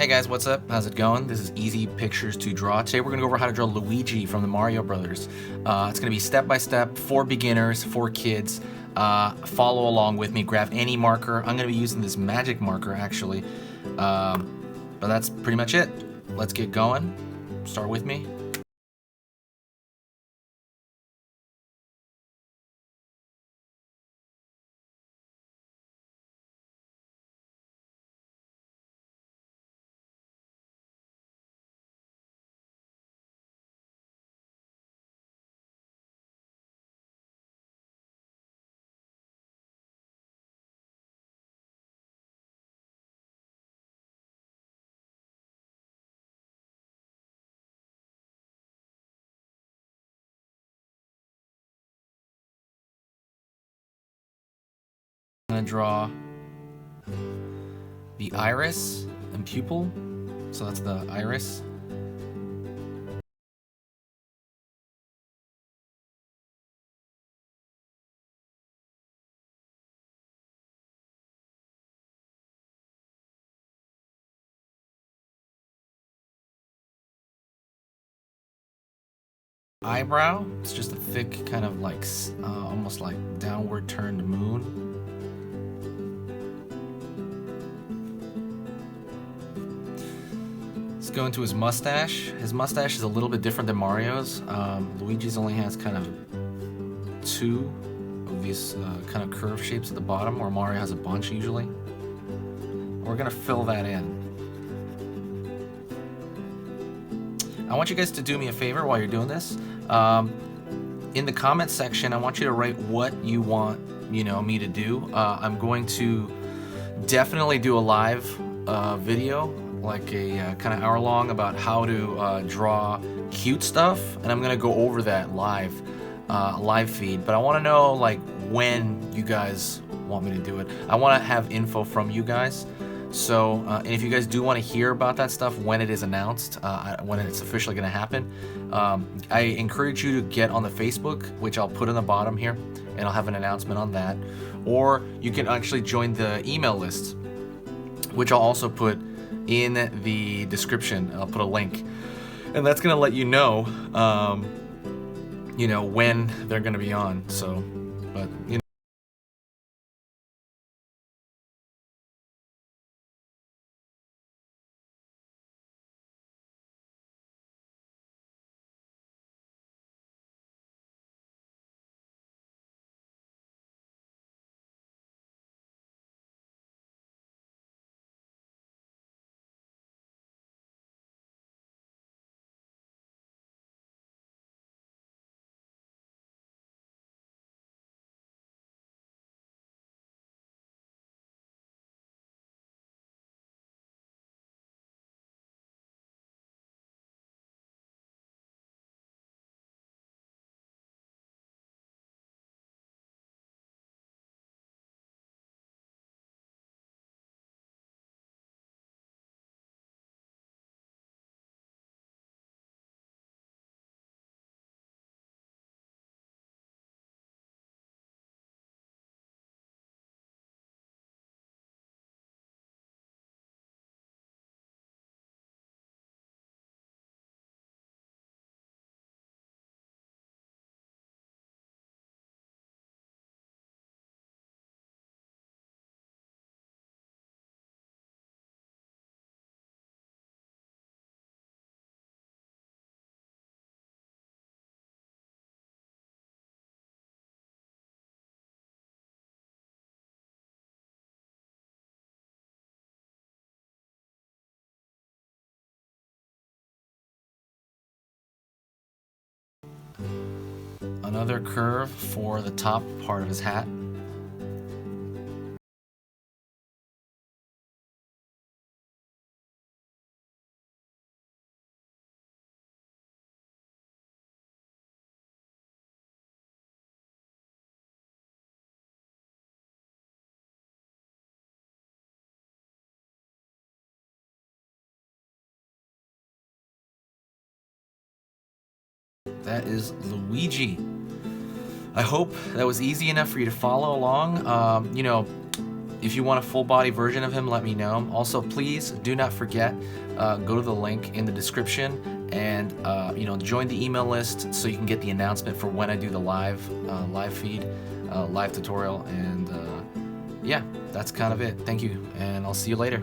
Hey guys, what's up? How's it going? This is Easy Pictures to Draw. Today we're going to go over how to draw Luigi from the Mario Brothers. It's going to be step by step for beginners, for kids. Follow along with me. Grab any marker. I'm going to be using this magic marker actually. But that's pretty much it. Let's get going. Start with me. I'm going to draw the iris and pupil. So that's the iris. Eyebrow. It's just a thick kind of like almost like downward turned moon. Let's go into his mustache. His mustache is a little bit different than Mario's. Luigi's only has kind of two of these kind of curved shapes at the bottom, where Mario has a bunch usually. We're gonna fill that in. I want you guys to do me a favor while you're doing this. In the comments section, I want you to write what you want, me to do. I'm going to definitely do a live video, like a kind of hour long, about how to draw cute stuff, and I'm gonna go over that live feed. But I want to know like when you guys want me to do it. I want to have info from you guys. So, and if you guys do want to hear about that stuff when it is announced, when it's officially going to happen, I encourage you to get on the Facebook, which I'll put in the bottom here, and I'll have an announcement on that. Or you can actually join the email list, which I'll also put in the description. I'll put a link, and that's going to let you know, when they're going to be on. So, but another curve for the top part of his hat. That is Luigi. I hope that was easy enough for you to follow along. If you want a full body version of him, let me know. Also, please do not forget, go to the link in the description and join the email list so you can get the announcement for when I do the live feed, live tutorial. And yeah, that's kind of it. Thank you, and I'll see you later.